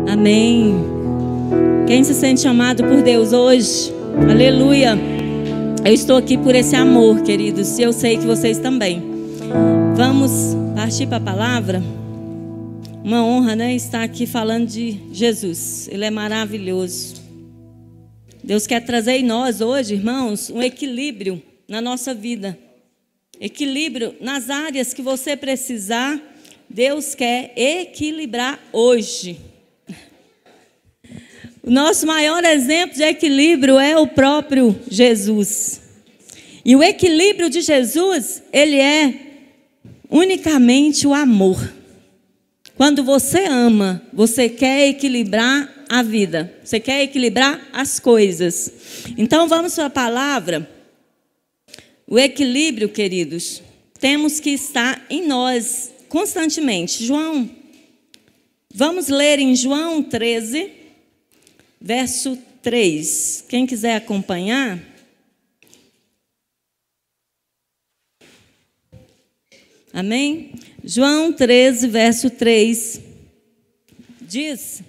Amém. Quem se sente chamado por Deus hoje? Aleluia. Eu estou aqui por esse amor, queridos, e eu sei que vocês também. Vamos partir para a palavra. Uma honra, né, estar aqui falando de Jesus. Ele é maravilhoso. Deus quer trazer em nós hoje, irmãos, um equilíbrio na nossa vida. Equilíbrio nas áreas que você precisar. Deus quer equilibrar hoje. O nosso maior exemplo de equilíbrio é o próprio Jesus. E o equilíbrio de Jesus, ele é unicamente o amor. Quando você ama, você quer equilibrar a vida. Você quer equilibrar as coisas. Então vamos para a palavra. O equilíbrio, queridos, temos que estar em nós constantemente. Vamos ler em João 13, verso 3. Quem quiser acompanhar. Amém? João 13, verso 3. Diz: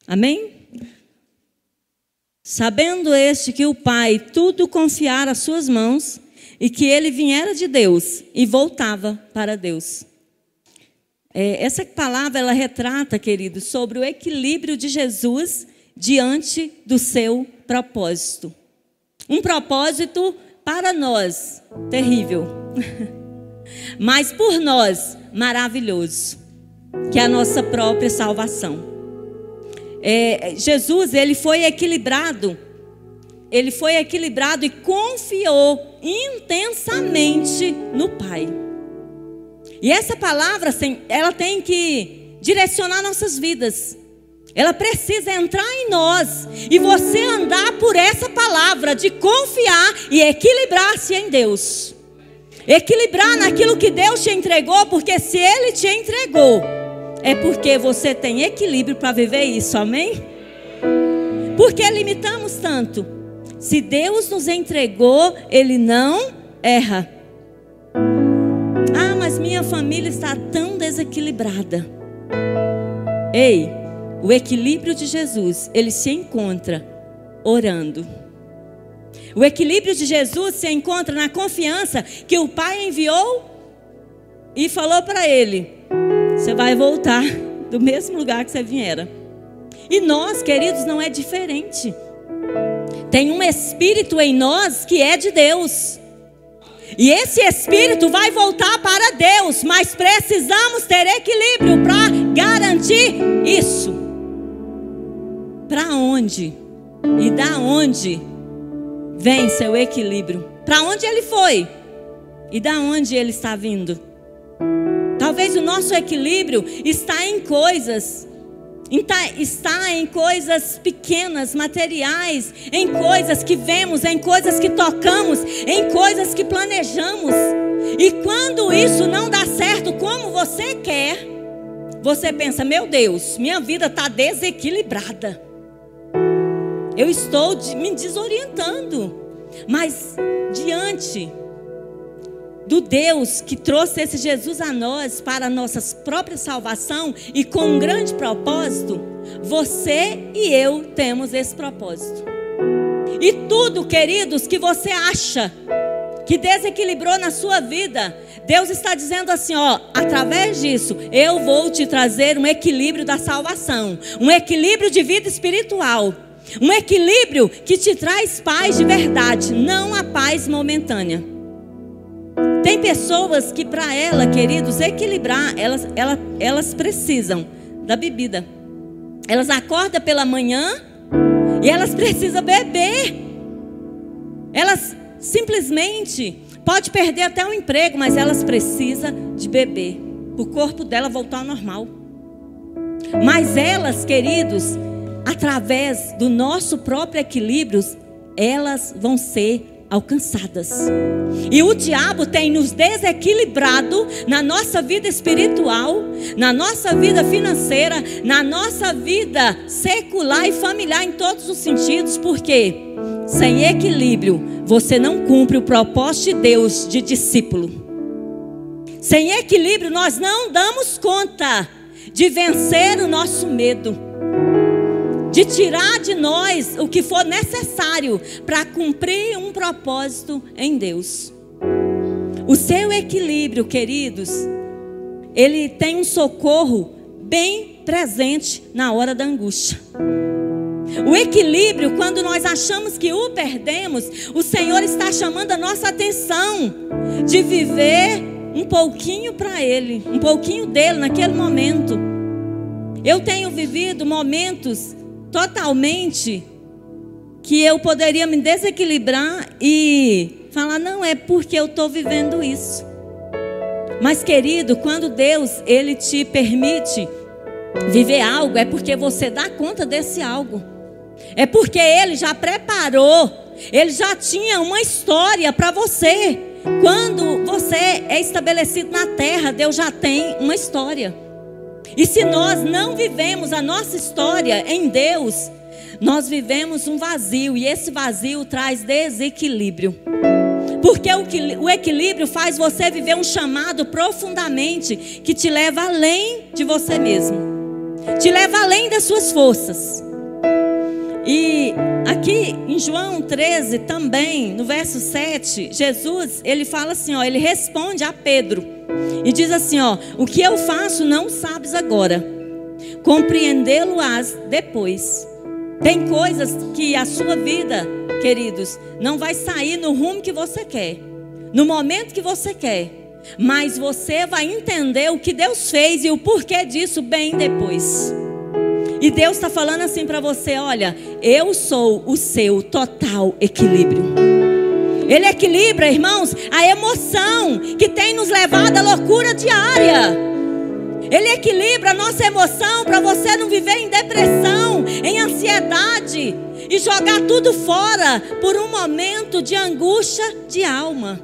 amém? Sabendo este que o Pai tudo confiara às suas mãos, e que ele viera de Deus e voltava para Deus. Essa palavra, ela retrata, queridos, sobre o equilíbrio de Jesus diante do seu propósito. Um propósito para nós, terrível, mas por nós, maravilhoso, que é a nossa própria salvação. Jesus, ele foi equilibrado e confiou intensamente no Pai. E essa palavra, ela tem que direcionar nossas vidas. Ela precisa entrar em nós e você andar por essa palavra de confiar e equilibrar-se em Deus. Equilibrar naquilo que Deus te entregou, porque se Ele te entregou, é porque você tem equilíbrio para viver isso, amém? Por que limitamos tanto? Se Deus nos entregou, Ele não erra. Ah, mas minha família está tão desequilibrada. Ei, o equilíbrio de Jesus, ele se encontra orando. O equilíbrio de Jesus se encontra na confiança que o Pai enviou e falou para ele: você vai voltar do mesmo lugar que você viera. E nós, queridos, não é diferente. Tem um espírito em nós que é de Deus. E esse espírito vai voltar para Deus, mas precisamos ter equilíbrio para garantir isso. Para onde e da onde vem seu equilíbrio? Para onde ele foi e da onde ele está vindo? Talvez o nosso equilíbrio está em coisas pequenas, materiais, em coisas que vemos, em coisas que tocamos, em coisas que planejamos. E quando isso não dá certo como você quer, você pensa: meu Deus, minha vida está desequilibrada. Eu estou me desorientando. Mas diante do Deus que trouxe esse Jesus a nós para a nossa própria salvação e com um grande propósito, você e eu temos esse propósito. E tudo, queridos, que você acha que desequilibrou na sua vida, Deus está dizendo assim, ó, através disso, eu vou te trazer um equilíbrio da salvação, um equilíbrio de vida espiritual, um equilíbrio que te traz paz de verdade, não a paz momentânea. Tem pessoas que para ela, queridos, equilibrar, elas precisam da bebida. Elas acordam pela manhã e elas precisam beber. Elas simplesmente pode perder até o emprego, mas elas precisam de beber para o corpo dela voltar ao normal. Mas elas, queridos, através do nosso próprio equilíbrio, elas vão ser alcançadas. E o diabo tem nos desequilibrado na nossa vida espiritual, na nossa vida financeira, na nossa vida secular e familiar em todos os sentidos, porque sem equilíbrio você não cumpre o propósito de Deus de discípulo. Sem equilíbrio, nós não damos conta de vencer o nosso medo, de tirar de nós o que for necessário para cumprir um propósito em Deus. O seu equilíbrio, queridos, ele tem um socorro bem presente na hora da angústia. O equilíbrio, quando nós achamos que o perdemos, o Senhor está chamando a nossa atenção de viver um pouquinho para Ele, um pouquinho dele naquele momento. Eu tenho vivido momentos totalmente que eu poderia me desequilibrar e falar, não, é porque eu estou vivendo isso. Mas, querido, quando Deus, Ele te permite viver algo, é porque você dá conta desse algo. É porque Ele já preparou, Ele já tinha uma história para você. Quando você é estabelecido na terra, Deus já tem uma história. E se nós não vivemos a nossa história em Deus, nós vivemos um vazio, e esse vazio traz desequilíbrio. Porque o equilíbrio faz você viver um chamado profundamente, que te leva além de você mesmo, te leva além das suas forças. E aqui em João 13 também, no verso 7, Jesus, ele fala assim, ele responde a Pedro e diz assim, o que eu faço não sabes agora, compreendê-lo-ás depois. Tem coisas que a sua vida, queridos, não vai sair no rumo que você quer, no momento que você quer, mas você vai entender o que Deus fez e o porquê disso bem depois. E Deus está falando assim para você, olha, eu sou o seu total equilíbrio. Ele equilibra, irmãos, a emoção que tem nos levado à loucura diária. Ele equilibra a nossa emoção para você não viver em depressão, em ansiedade e jogar tudo fora por um momento de angústia de alma.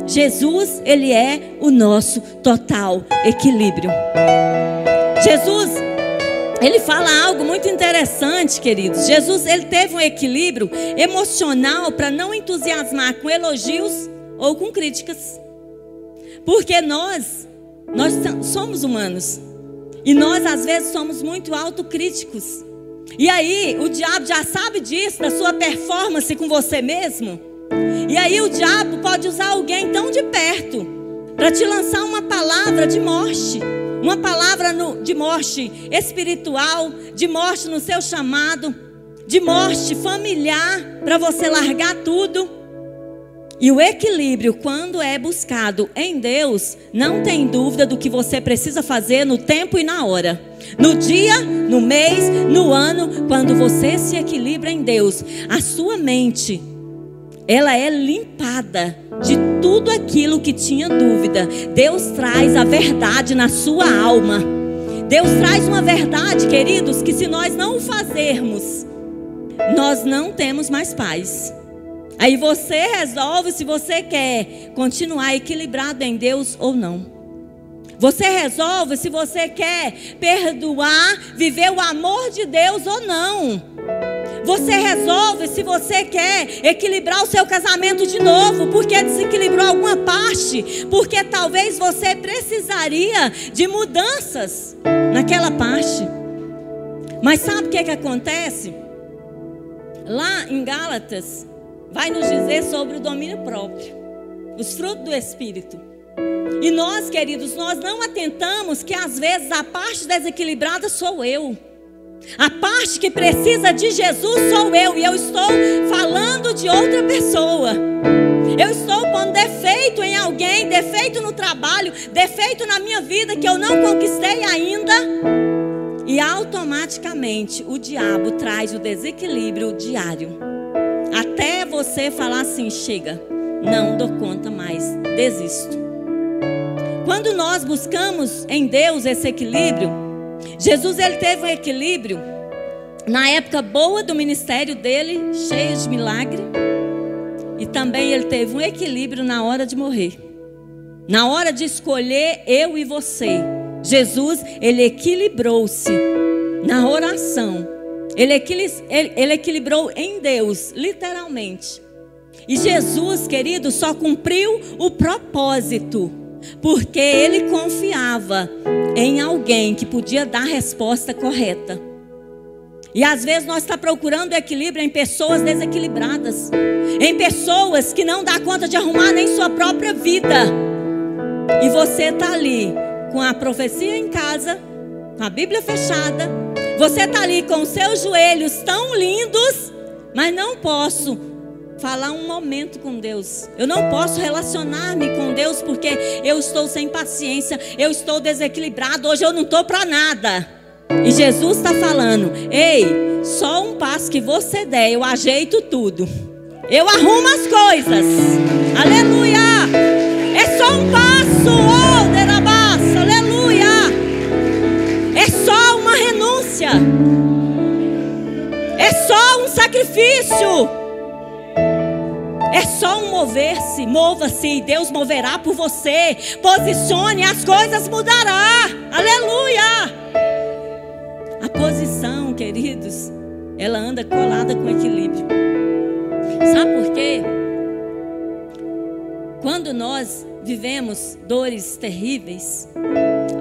Jesus, Ele é o nosso total equilíbrio. Jesus, Ele fala algo muito interessante, queridos. Jesus, Ele teve um equilíbrio emocional para não entusiasmar com elogios ou com críticas. Porque nós somos humanos. E nós, às vezes, somos muito autocríticos. E aí, o diabo já sabe disso, da sua performance com você mesmo. E aí, o diabo pode usar alguém tão de perto para te lançar uma palavra de morte. Uma palavra de morte espiritual, de morte no seu chamado, de morte familiar, para você largar tudo. E o equilíbrio, quando é buscado em Deus, não tem dúvida do que você precisa fazer no tempo e na hora. No dia, no mês, no ano, quando você se equilibra em Deus, a sua mente, ela é limpada de tudo aquilo que tinha dúvida. Deus traz a verdade na sua alma. Deus traz uma verdade, queridos, que se nós não o fazermos, nós não temos mais paz. Aí você resolve se você quer continuar equilibrado em Deus ou não. Você resolve se você quer perdoar, viver o amor de Deus ou não. Você resolve se você quer equilibrar o seu casamento de novo, porque desequilibrou alguma parte, porque talvez você precisaria de mudanças naquela parte. Mas sabe o que acontece? Lá em Gálatas, vai nos dizer sobre o domínio próprio, os frutos do Espírito. E nós, queridos, nós não atentamos que às vezes a parte desequilibrada sou eu. A parte que precisa de Jesus sou eu. E eu estou falando de outra pessoa. Eu estou pondo defeito em alguém, defeito no trabalho, defeito na minha vida que eu não conquistei ainda. E automaticamente o diabo traz o desequilíbrio diário. Até você falar assim, chega, não dou conta mais, desisto. Quando nós buscamos em Deus esse equilíbrio, Jesus, ele teve um equilíbrio na época boa do ministério dele, cheio de milagre. E também ele teve um equilíbrio na hora de morrer, na hora de escolher eu e você. Jesus, ele equilibrou-se na oração. Ele equilibrou em Deus, literalmente. E Jesus, querido, só cumpriu o propósito Porque ele confiava em alguém que podia dar a resposta correta. E às vezes nós estamos procurando equilíbrio em pessoas desequilibradas, em pessoas que não dão conta de arrumar nem sua própria vida. E você está ali com a profecia em casa, com a Bíblia fechada. Você está ali com os seus joelhos tão lindos, mas não posso falar um momento com Deus. Eu não posso relacionar-me com Deus porque eu estou sem paciência, eu estou desequilibrado, hoje eu não estou para nada. E Jesus está falando: ei, só um passo que você der, eu ajeito tudo, eu arrumo as coisas. Aleluia! É só um passo, oh, derabassa, aleluia! É só uma renúncia, é só um sacrifício, é só um mover-se. Mova-se e Deus moverá por você. Posicione, as coisas mudarão. Aleluia! A posição, queridos, ela anda colada com equilíbrio. Sabe por quê? Quando nós vivemos dores terríveis,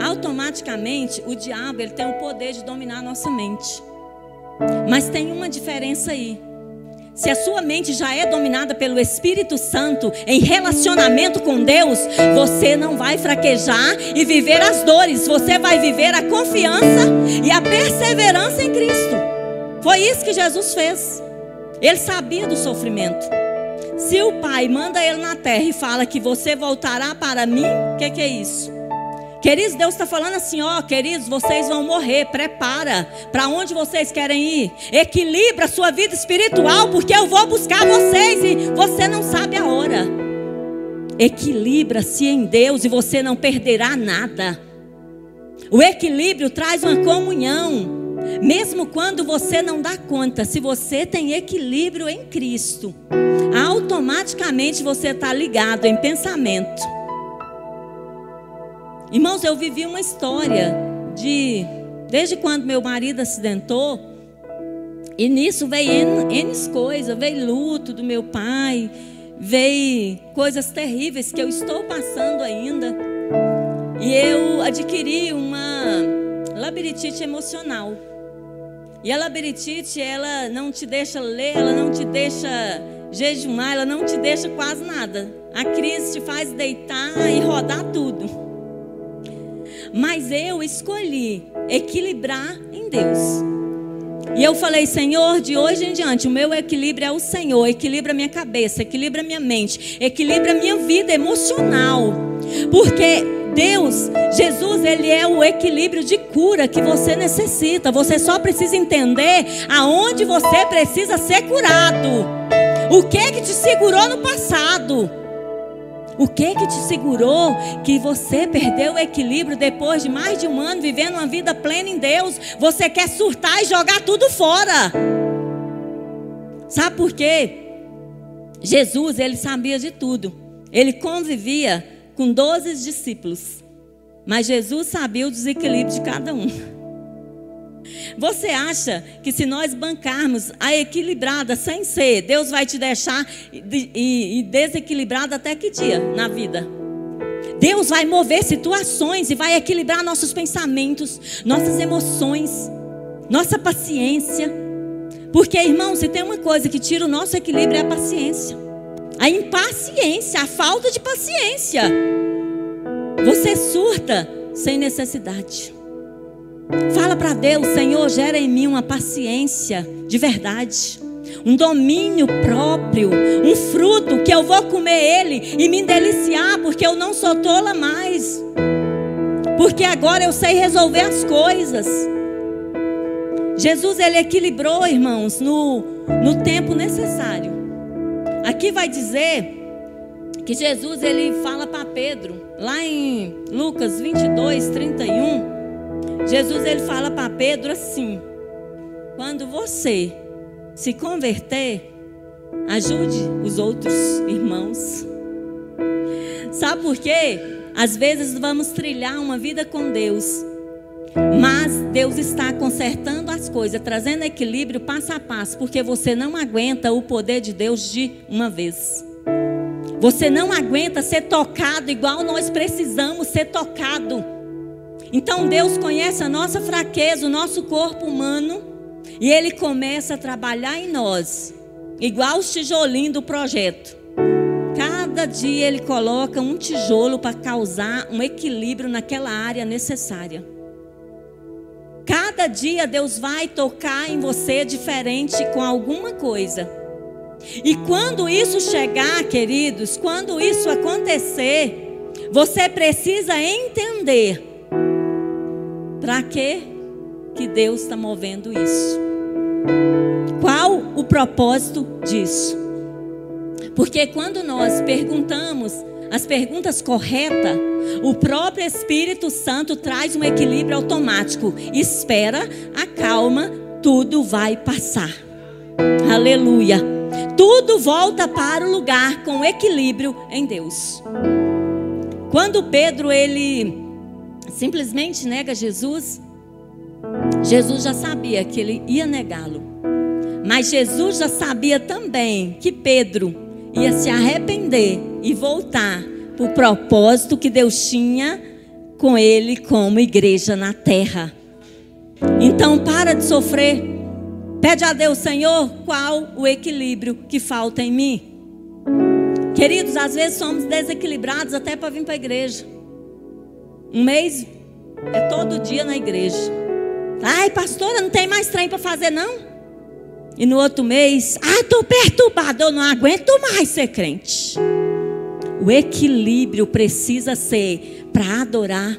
automaticamente o diabo ele tem o poder de dominar a nossa mente. Mas tem uma diferença aí. Se a sua mente já é dominada pelo Espírito Santo em relacionamento com Deus, você não vai fraquejar e viver as dores. Você vai viver a confiança e a perseverança em Cristo. Foi isso que Jesus fez. Ele sabia do sofrimento. Se o Pai manda ele na terra e fala que você voltará para mim, o que é isso? Queridos, Deus está falando assim, ó, queridos, vocês vão morrer, prepara, para onde vocês querem ir, equilibra a sua vida espiritual, porque eu vou buscar vocês e você não sabe a hora. Equilibra-se em Deus e você não perderá nada. O equilíbrio traz uma comunhão, mesmo quando você não dá conta. Se você tem equilíbrio em Cristo, automaticamente você está ligado em pensamento. Irmãos, eu vivi uma história desde quando meu marido acidentou, e nisso veio N coisas, veio luto do meu pai, veio coisas terríveis que eu estou passando ainda, e eu adquiri uma labirintite emocional. E a labirintite, ela não te deixa ler, ela não te deixa jejumar, ela não te deixa quase nada. A crise te faz deitar e rodar tudo. Mas eu escolhi equilibrar em Deus. E eu falei: Senhor, de hoje em diante o meu equilíbrio é o Senhor. Equilibra minha cabeça, equilibra minha mente, equilibra minha vida emocional. Porque Deus, Jesus, Ele é o equilíbrio de cura que você necessita. Você só precisa entender aonde você precisa ser curado. O que te segurou no passado? O que te segurou que você perdeu o equilíbrio depois de mais de um ano vivendo uma vida plena em Deus? Você quer surtar e jogar tudo fora. Sabe por quê? Jesus, ele sabia de tudo. Ele convivia com 12 discípulos. Mas Jesus sabia o desequilíbrio de cada um. Você acha que se nós bancarmos a equilibrada sem ser, Deus vai te deixar desequilibrado até que dia na vida? Deus vai mover situações e vai equilibrar nossos pensamentos, nossas emoções, nossa paciência. Porque, irmão, se tem uma coisa que tira o nosso equilíbrio é a paciência. A impaciência, a falta de paciência. Você surta sem necessidade. Fala para Deus: Senhor, gera em mim uma paciência de verdade, um domínio próprio, um fruto que eu vou comer ele e me deliciar, porque eu não sou tola mais, porque agora eu sei resolver as coisas. Jesus, ele equilibrou, irmãos, no tempo necessário. Aqui vai dizer que Jesus, ele fala para Pedro, lá em Lucas 22, 31. Jesus, ele fala para Pedro assim: quando você se converter, ajude os outros irmãos. Sabe por quê? Às vezes vamos trilhar uma vida com Deus, mas Deus está consertando as coisas, trazendo equilíbrio passo a passo, porque você não aguenta o poder de Deus de uma vez. Você não aguenta ser tocado igual nós precisamos ser tocado. Então Deus conhece a nossa fraqueza, o nosso corpo humano, e Ele começa a trabalhar em nós, igual os tijolinhos do projeto. Cada dia Ele coloca um tijolo para causar um equilíbrio naquela área necessária. Cada dia Deus vai tocar em você diferente com alguma coisa. E quando isso chegar, queridos, quando isso acontecer, você precisa entender para que Deus está movendo isso. Qual o propósito disso? Porque quando nós perguntamos as perguntas corretas, o próprio Espírito Santo traz um equilíbrio automático. Espera, acalma, tudo vai passar. Aleluia. Tudo volta para o lugar com equilíbrio em Deus. Quando Pedro, ele simplesmente nega Jesus, Jesus já sabia que ele ia negá-lo. Mas Jesus já sabia também que Pedro ia se arrepender e voltar para o propósito que Deus tinha com ele como igreja na terra. Então para de sofrer. Pede a Deus, Senhor, qual o equilíbrio que falta em mim? Queridos, às vezes somos desequilibrados até para vir para a igreja. Um mês é todo dia na igreja. Ai, pastora, não tem mais trem para fazer não? E no outro mês, estou perturbado, eu não aguento mais ser crente. O equilíbrio precisa ser para adorar.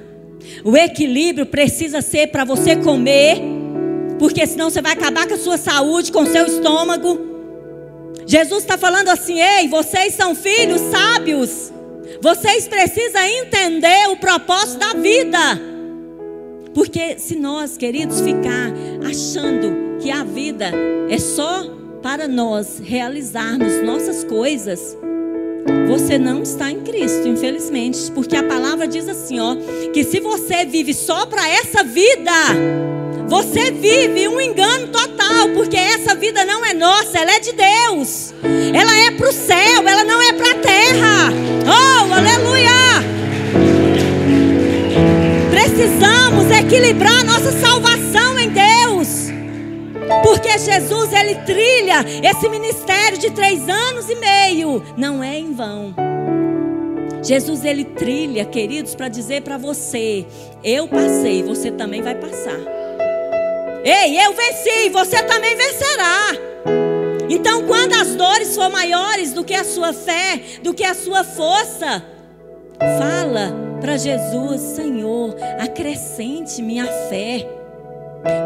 O equilíbrio precisa ser para você comer, porque senão você vai acabar com a sua saúde, com o seu estômago. Jesus está falando assim: ei, vocês são filhos sábios. Vocês precisam entender o propósito da vida. Porque se nós, queridos, ficar achando que a vida é só para nós realizarmos nossas coisas, você não está em Cristo, infelizmente. Porque a palavra diz assim, que se você vive só para essa vida, você vive um engano total. Porque essa vida não é nossa, ela é de Deus. Ela é para o céu, ela não é para a terra. Oh, aleluia! Precisamos equilibrar nossa salvação em Deus. Porque Jesus, ele trilha esse ministério de 3 anos e meio. Não é em vão. Jesus, ele trilha, queridos, para dizer para você: eu passei, você também vai passar. Ei, eu venci, você também vencerá. Então, quando as dores for maiores do que a sua fé, do que a sua força, fala para Jesus: Senhor, acrescente minha fé.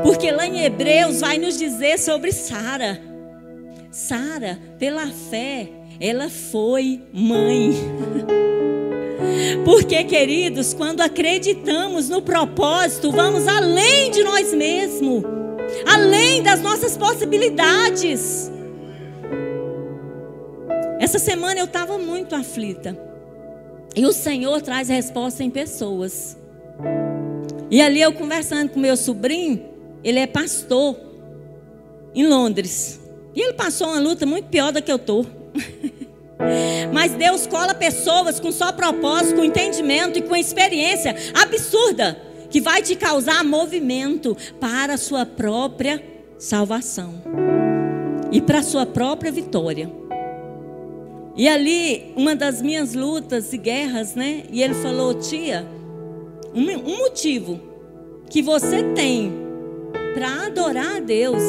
Porque lá em Hebreus vai nos dizer sobre Sara. Sara, pela fé, ela foi mãe. Porque, queridos, quando acreditamos no propósito, vamos além de nós mesmos, além das nossas possibilidades. Essa semana eu estava muito aflita. E o Senhor traz resposta em pessoas. E ali eu conversando com meu sobrinho, ele é pastor em Londres. E ele passou uma luta muito pior da que eu estou. Mas Deus cola pessoas com só propósito, com entendimento e com experiência absurda, que vai te causar movimento para a sua própria salvação e para a sua própria vitória. E ali, uma das minhas lutas e guerras, né? E ele falou: tia, um motivo que você tem para adorar a Deus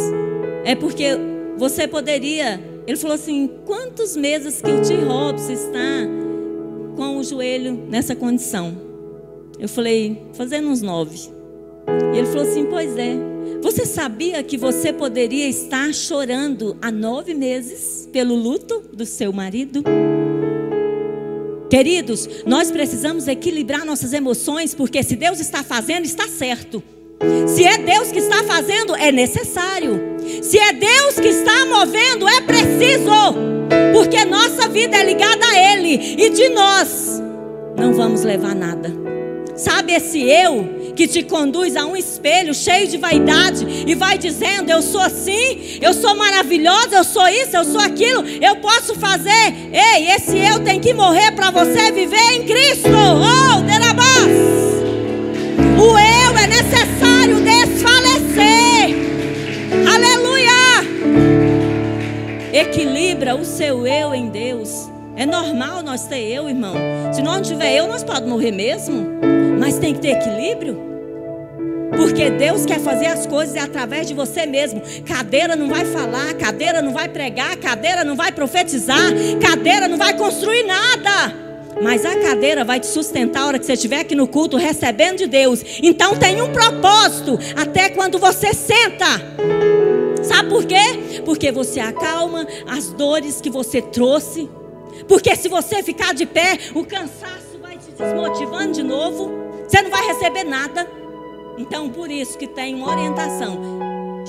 é porque você poderia... Ele falou assim: quantos meses que o tio Robson está com o joelho nessa condição? Eu falei: fazendo uns 9. E ele falou assim: pois é. Você sabia que você poderia estar chorando há 9 meses pelo luto do seu marido? Queridos, nós precisamos equilibrar nossas emoções, porque se Deus está fazendo, está certo. Se é Deus que está fazendo, é necessário. Se é Deus que está movendo, é preciso. Porque nossa vida é ligada a Ele. E de nós não vamos levar nada. Sabe esse eu que te conduz a um espelho cheio de vaidade e vai dizendo: eu sou assim, eu sou maravilhosa, eu sou isso, eu sou aquilo, eu posso fazer. Ei, esse eu tem que morrer para você viver em Cristo. Oh, derabás! O eu é necessário desfalecer. Aleluia! Equilibra o seu eu em Deus. É normal nós ter eu, irmão. Se nós não tiver eu, nós podemos morrer mesmo. Mas tem que ter equilíbrio. Porque Deus quer fazer as coisas através de você mesmo. Cadeira não vai falar, cadeira não vai pregar, cadeira não vai profetizar, cadeira não vai construir nada. Mas a cadeira vai te sustentar a hora que você estiver aqui no culto recebendo de Deus. Então tem um propósito até quando você senta. Sabe por quê? Porque você acalma as dores que você trouxe. Porque se você ficar de pé, o cansaço vai te desmotivando de novo. Você não vai receber nada. Então por isso que tem uma orientação.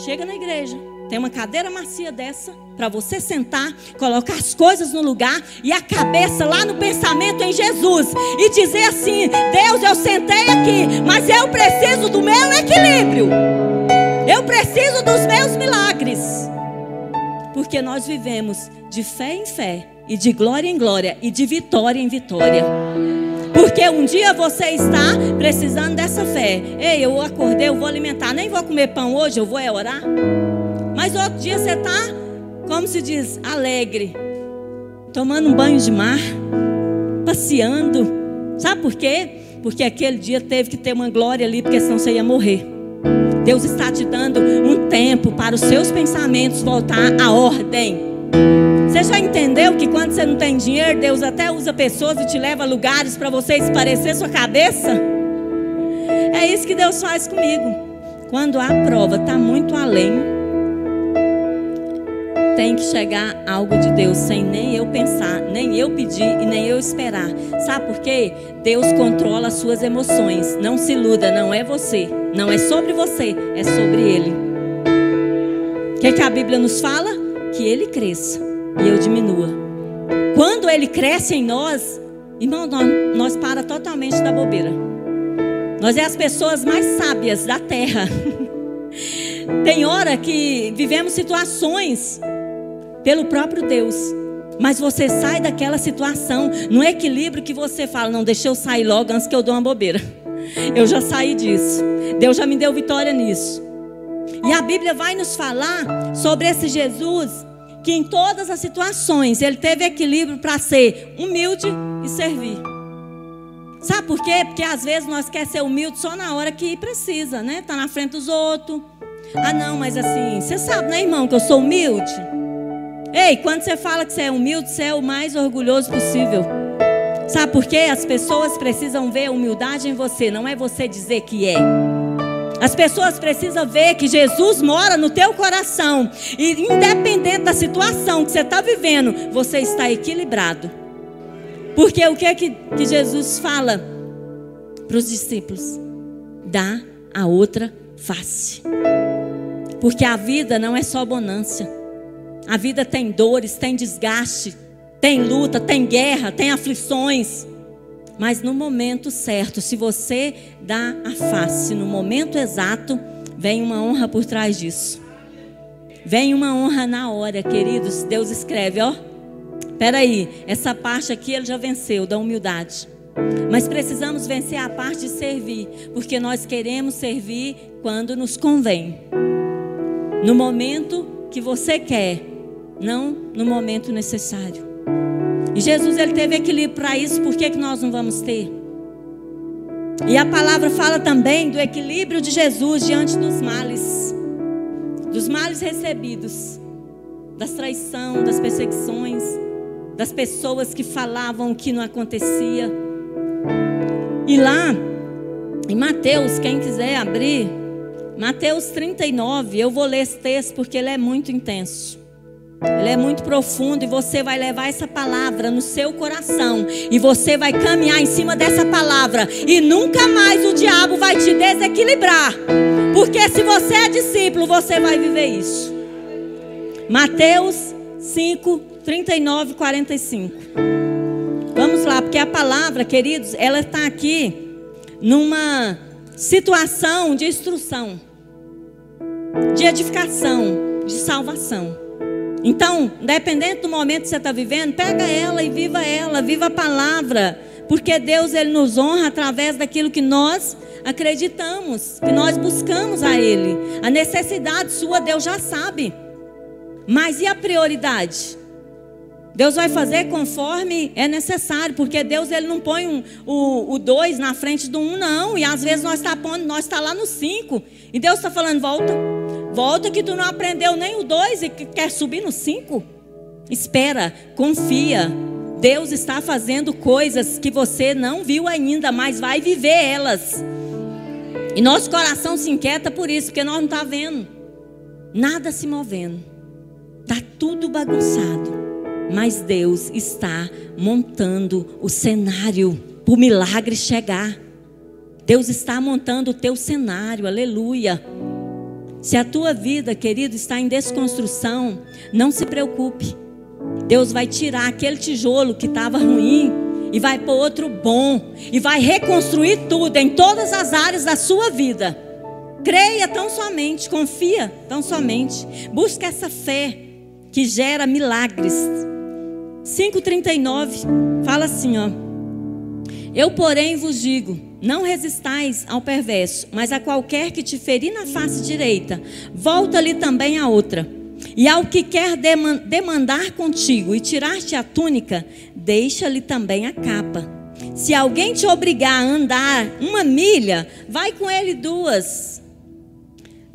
Chega na igreja, tem uma cadeira macia dessa para você sentar, colocar as coisas no lugar e a cabeça lá no pensamento em Jesus e dizer assim: Deus, eu sentei aqui, mas eu preciso do meu equilíbrio. Eu preciso dos meus milagres. Porque nós vivemos de fé em fé e de glória em glória e de vitória em vitória. Porque um dia você está precisando dessa fé. Ei, eu acordei, eu vou alimentar, nem vou comer pão hoje, eu vou orar. Mas outro dia você está, como se diz, alegre, tomando um banho de mar, passeando. Sabe por quê? Porque aquele dia teve que ter uma glória ali, porque senão você ia morrer. Deus está te dando um tempo para os seus pensamentos voltar à ordem. Você já entendeu que quando você não tem dinheiro, Deus até usa pessoas e te leva a lugares para você esparecer sua cabeça? É isso que Deus faz comigo. Quando a prova está muito além, tem que chegar algo de Deus sem nem eu pensar, nem eu pedir e nem eu esperar. Sabe por quê? Deus controla as suas emoções. Não se iluda, não é você. Não é sobre você, é sobre Ele. O que a Bíblia nos fala? Que Ele cresça e eu diminua. Quando Ele cresce em nós, irmão, nós para totalmente da bobeira. Nós é as pessoas mais sábias da terra. Tem hora que vivemos situações pelo próprio Deus, mas você sai daquela situação no equilíbrio que você fala: não, deixa eu sair logo antes que eu dou uma bobeira. Eu já saí disso. Deus já me deu vitória nisso. E a Bíblia vai nos falar sobre esse Jesus que em todas as situações Ele teve equilíbrio para ser humilde e servir. Sabe por quê? Porque às vezes nós queremos ser humilde só na hora que precisa, né? Tá na frente dos outros. Ah não, mas assim, você sabe, né, irmão, que eu sou humilde? Ei, quando você fala que você é humilde, você é o mais orgulhoso possível. Sabe por quê? As pessoas precisam ver a humildade em você, não é você dizer que é. As pessoas precisam ver que Jesus mora no teu coração. E independente da situação que você está vivendo, você está equilibrado. Porque o que é que Jesus fala para os discípulos? Dá a outra face. Porque a vida não é só bonança. A vida tem dores, tem desgaste, tem luta, tem guerra, tem aflições. Mas no momento certo, se você dá a face no momento exato, vem uma honra por trás disso. Vem uma honra na hora, queridos. Deus escreve, ó. Peraí, essa parte aqui Ele já venceu, da humildade. Mas precisamos vencer a parte de servir, porque nós queremos servir quando nos convém. No momento que você quer, não no momento necessário. E Jesus, Ele teve equilíbrio para isso. Por que nós não vamos ter? E a palavra fala também do equilíbrio de Jesus diante dos males recebidos, das traições, das perseguições, das pessoas que falavam o que não acontecia. E lá em Mateus, quem quiser abrir, Mateus 39, eu vou ler esse texto porque ele é muito intenso. Ele é muito profundo e você vai levar essa palavra no seu coração. E você vai caminhar em cima dessa palavra. E nunca mais o diabo vai te desequilibrar. Porque se você é discípulo, você vai viver isso. Mateus 5, 39 e 45. Vamos lá, porque a palavra, queridos, ela está aqui numa situação de instrução, de edificação, de salvação. Então, dependendo do momento que você está vivendo, pega ela e viva a palavra, porque Deus, Ele nos honra através daquilo que nós acreditamos, que nós buscamos a Ele. A necessidade sua, Deus já sabe, mas e a prioridade? Deus vai fazer conforme é necessário, porque Deus, Ele não põe o 2 na frente do 1, não. E às vezes nós está lá no 5, e Deus está falando, volta que tu não aprendeu nem o 2 e quer subir no 5. Espera, confia. Deus está fazendo coisas que você não viu ainda, mas vai viver elas. E nosso coração se inquieta por isso, porque nós não estamos vendo nada se movendo. Está tudo bagunçado. Mas Deus está montando o cenário para o milagre chegar. Deus está montando o teu cenário, aleluia. Se a tua vida, querido, está em desconstrução, não se preocupe. Deus vai tirar aquele tijolo que estava ruim e vai pôr outro bom. E vai reconstruir tudo em todas as áreas da sua vida. Creia tão somente, confia tão somente. Busca essa fé que gera milagres. 5,39 fala assim, ó: eu, porém, vos digo, não resistais ao perverso, mas a qualquer que te ferir na face direita, volta-lhe também a outra. E ao que quer demandar contigo e tirar-te a túnica, deixa-lhe também a capa. Se alguém te obrigar a andar 1 milha, vai com ele 2.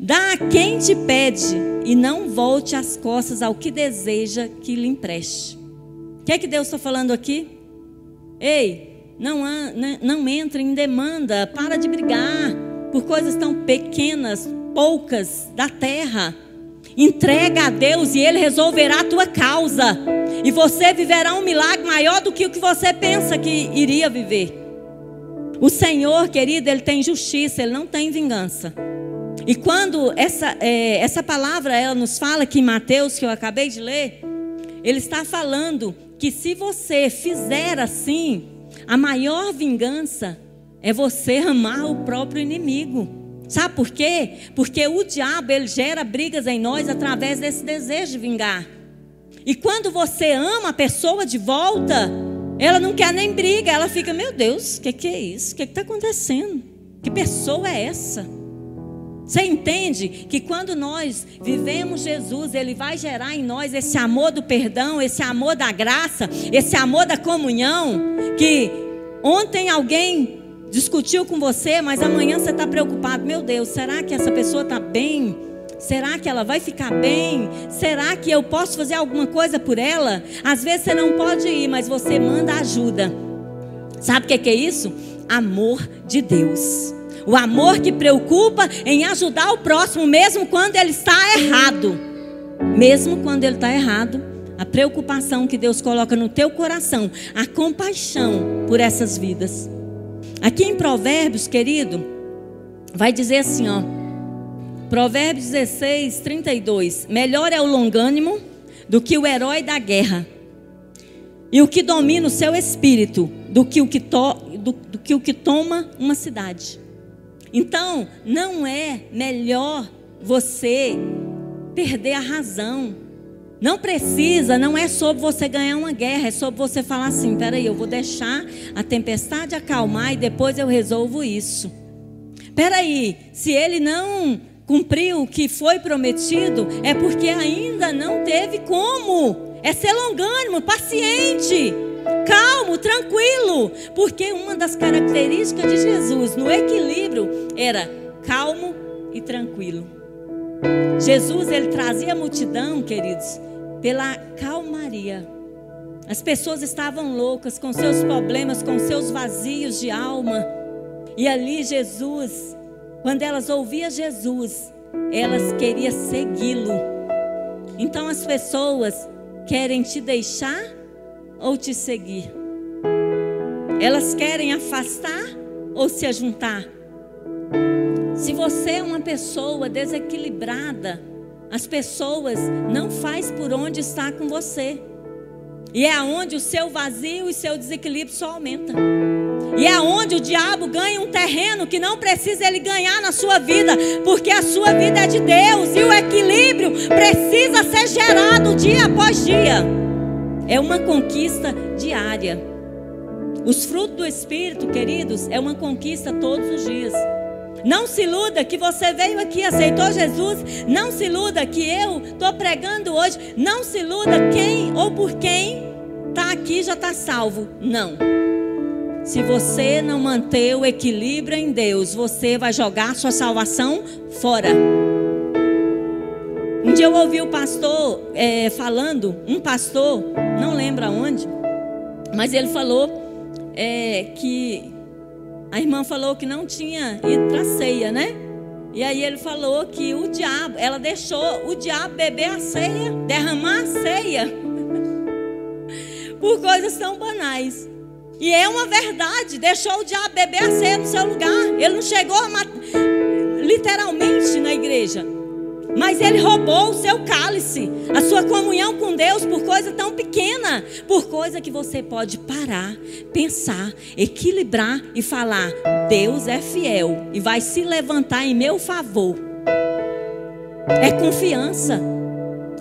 Dá a quem te pede, e não volte as costas ao que deseja que lhe empreste. O que é que Deus está falando aqui? Ei, não entre em demanda, para de brigar por coisas tão pequenas, poucas da terra. Entrega a Deus e Ele resolverá a tua causa. E você viverá um milagre maior do que o que você pensa que iria viver. O Senhor, querido, Ele tem justiça, Ele não tem vingança. E quando essa palavra ela nos fala aqui em Mateus, que eu acabei de ler, Ele está falando que se você fizer assim, a maior vingança é você amar o próprio inimigo. Sabe por quê? Porque o diabo, ele gera brigas em nós através desse desejo de vingar. E quando você ama a pessoa de volta, ela não quer nem briga, ela fica, meu Deus, o que é isso? O que está acontecendo? Que pessoa é essa? Você entende que quando nós vivemos Jesus, Ele vai gerar em nós esse amor do perdão, esse amor da graça, esse amor da comunhão, que ontem alguém discutiu com você, mas amanhã você está preocupado. Meu Deus, será que essa pessoa está bem? Será que ela vai ficar bem? Será que eu posso fazer alguma coisa por ela? Às vezes você não pode ir, mas você manda ajuda. Sabe o que é isso? Amor de Deus. O amor que preocupa em ajudar o próximo, mesmo quando ele está errado. Mesmo quando ele está errado. A preocupação que Deus coloca no teu coração, a compaixão por essas vidas. Aqui em Provérbios, querido, vai dizer assim, ó. Provérbios 16, 32. Melhor é o longânimo do que o herói da guerra, e o que domina o seu espírito do que o que toma uma cidade. Então, não é melhor você perder a razão. Não precisa, não é sobre você ganhar uma guerra, é sobre você falar assim, peraí, eu vou deixar a tempestade acalmar e depois eu resolvo isso. Peraí, se ele não cumpriu o que foi prometido, é porque ainda não teve como. É ser longânimo, paciente, calmo, tranquilo. Porque uma das características de Jesus no equilíbrio era calmo e tranquilo. Jesus, ele trazia a multidão, queridos, pela calmaria. As pessoas estavam loucas com seus problemas, com seus vazios de alma. E ali Jesus, quando elas ouviam Jesus, elas queriam segui-lo. Então as pessoas querem te deixar ou te seguir? Elas querem afastar ou se ajuntar? Se você é uma pessoa desequilibrada, as pessoas não fazem por onde está com você. E é onde o seu vazio e seu desequilíbrio só aumenta. E é onde o diabo ganha um terreno que não precisa ele ganhar na sua vida, porque a sua vida é de Deus e o equilíbrio precisa ser gerado dia após dia. É uma conquista diária. Os frutos do Espírito, queridos, é uma conquista todos os dias. Não se iluda que você veio aqui, aceitou Jesus. Não se iluda que eu estou pregando hoje. Não se iluda quem ou por quem está aqui já está salvo. Não. Se você não manter o equilíbrio em Deus, você vai jogar sua salvação fora. Um dia eu ouvi o pastor falando, um pastor, não lembro aonde, mas ele falou que a irmã falou que não tinha ido para a ceia, né? E aí ele falou que o diabo, ela deixou o diabo beber a ceia, derramar a ceia, por coisas tão banais. E é uma verdade, deixou o diabo beber a ceia no seu lugar. Ele não chegou literalmente na igreja, mas ele roubou o seu cálice, a sua comunhão com Deus, por coisa tão pequena, por coisa que você pode parar, pensar, equilibrar e falar: Deus é fiel e vai se levantar em meu favor. É confiança,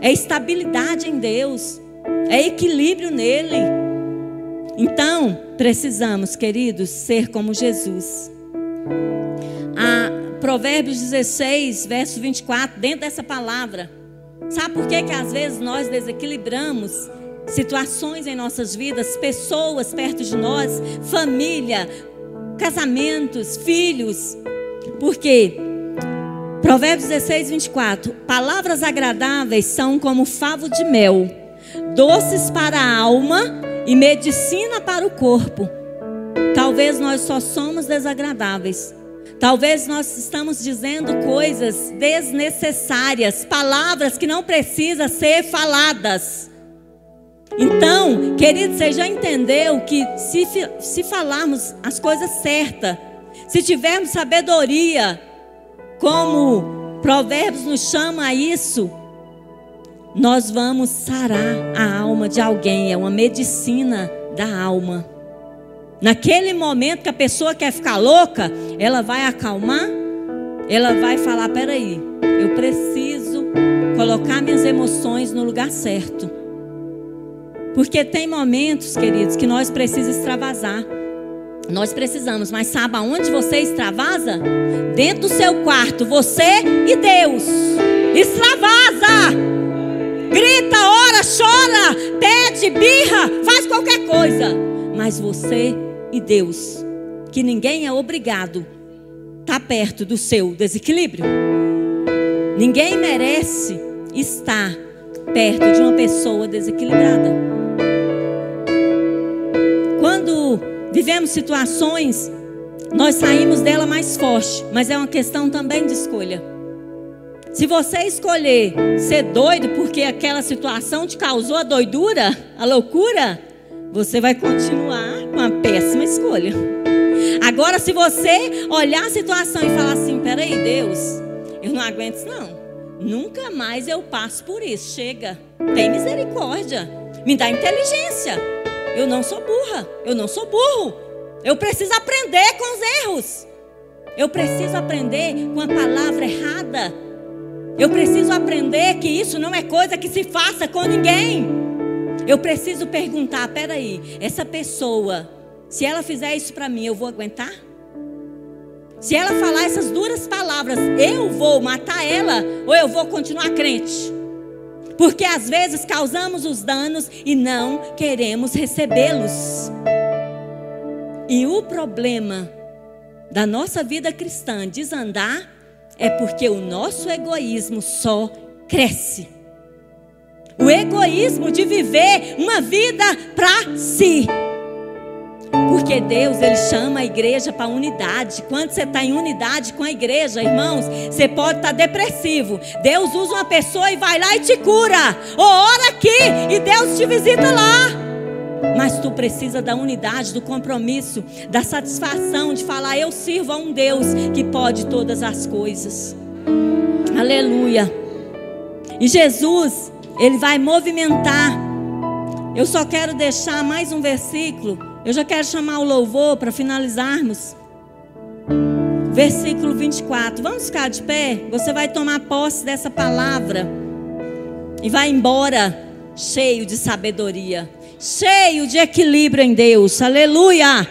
é estabilidade em Deus, é equilíbrio nele. Então, precisamos, queridos, ser como Jesus. Provérbios 16, verso 24, dentro dessa palavra. Sabe por que às vezes nós desequilibramos situações em nossas vidas, pessoas perto de nós, família, casamentos, filhos? Porque Provérbios 16, 24, palavras agradáveis são como favo de mel, doces para a alma e medicina para o corpo. Talvez nós só somos desagradáveis. Talvez nós estamos dizendo coisas desnecessárias, palavras que não precisam ser faladas. Então, querido, você já entendeu que se falarmos as coisas certas, se tivermos sabedoria, como Provérbios nos chama a isso, nós vamos sarar a alma de alguém. É uma medicina da alma. Naquele momento que a pessoa quer ficar louca, ela vai acalmar, ela vai falar: peraí, eu preciso colocar minhas emoções no lugar certo. Porque tem momentos, queridos, que nós precisamos extravasar. Nós precisamos, mas sabe aonde você extravasa? Dentro do seu quarto, você e Deus. Extravasa! Grita, ora, chora, pede, birra, faz qualquer coisa. Mas você e Deus, que ninguém é obrigado a estar perto do seu desequilíbrio. Ninguém merece estar perto de uma pessoa desequilibrada. Quando vivemos situações, nós saímos dela mais forte, mas é uma questão também de escolha. Se você escolher ser doido porque aquela situação te causou a doidura, a loucura, você vai continuar com a péssima escolha. Agora, se você olhar a situação e falar assim: peraí, Deus, eu não aguento isso não. Nunca mais eu passo por isso. Chega, tem misericórdia, me dá inteligência. Eu não sou burra, eu não sou burro. Eu preciso aprender com os erros. Eu preciso aprender com a palavra errada. Eu preciso aprender que isso não é coisa que se faça com ninguém. Eu preciso perguntar: peraí, essa pessoa, se ela fizer isso para mim, eu vou aguentar? Se ela falar essas duras palavras, eu vou matar ela ou eu vou continuar crente? Porque às vezes causamos os danos e não queremos recebê-los. E o problema da nossa vida cristã desandar é porque o nosso egoísmo só cresce. O egoísmo de viver uma vida para si. Porque Deus, Ele chama a igreja para unidade. Quando você está em unidade com a igreja, irmãos, você pode estar depressivo. Deus usa uma pessoa e vai lá e te cura. Ou ora aqui e Deus te visita lá. Mas tu precisa da unidade, do compromisso, da satisfação de falar: eu sirvo a um Deus que pode todas as coisas. Aleluia. E Jesus, Ele vai movimentar. Eu só quero deixar mais um versículo. Eu já quero chamar o louvor para finalizarmos. Versículo 24. Vamos ficar de pé? Você vai tomar posse dessa palavra e vai embora cheio de sabedoria, cheio de equilíbrio em Deus. Aleluia!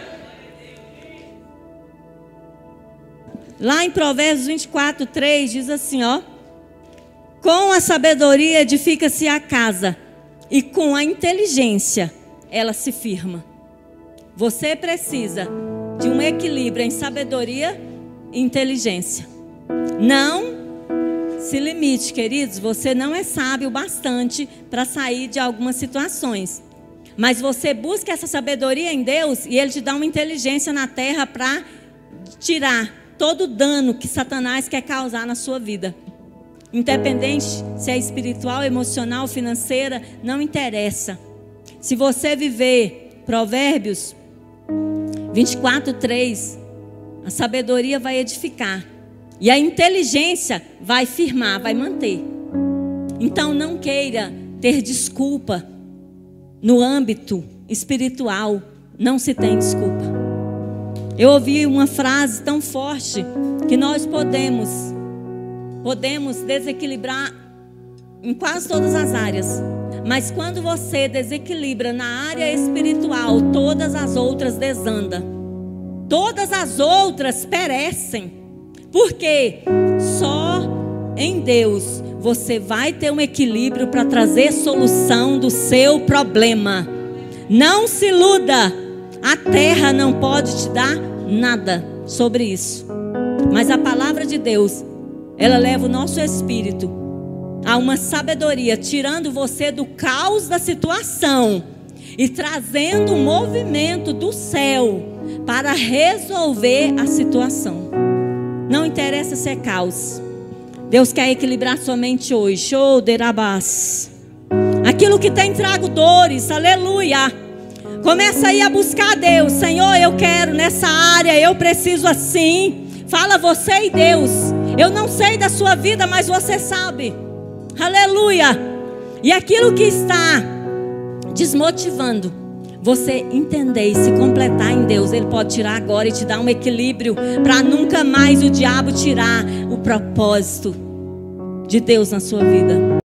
Lá em Provérbios 24, 3 diz assim, ó: com a sabedoria edifica-se a casa, e com a inteligência ela se firma. Você precisa de um equilíbrio em sabedoria e inteligência. Não se limite, queridos. Você não é sábio o bastante para sair de algumas situações. Mas você busca essa sabedoria em Deus e Ele te dá uma inteligência na terra para tirar todo o dano que Satanás quer causar na sua vida. Independente se é espiritual, emocional, financeira, não interessa. Se você viver Provérbios 24, 3, a sabedoria vai edificar. E a inteligência vai firmar, vai manter. Então não queira ter desculpa. No âmbito espiritual, não se tem desculpa. Eu ouvi uma frase tão forte que nós podemos desequilibrar em quase todas as áreas. Mas quando você desequilibra na área espiritual, todas as outras desandam. Todas as outras perecem. Porque só em Deus você vai ter um equilíbrio para trazer solução do seu problema. Não se iluda. A terra não pode te dar nada sobre isso. Mas a palavra de Deus, ela leva o nosso espírito a uma sabedoria, tirando você do caos da situação e trazendo um movimento do céu para resolver a situação. Não interessa se é caos. Deus quer equilibrar sua mente hoje. Show, derabás. Aquilo que tem trago dores, aleluia. Começa aí a buscar a Deus. Senhor, eu quero nessa área, eu preciso assim. Fala você e Deus. Eu não sei da sua vida, mas você sabe. Aleluia. E aquilo que está desmotivando você entender e se completar em Deus, Ele pode tirar agora e te dar um equilíbrio para nunca mais o diabo tirar o propósito de Deus na sua vida.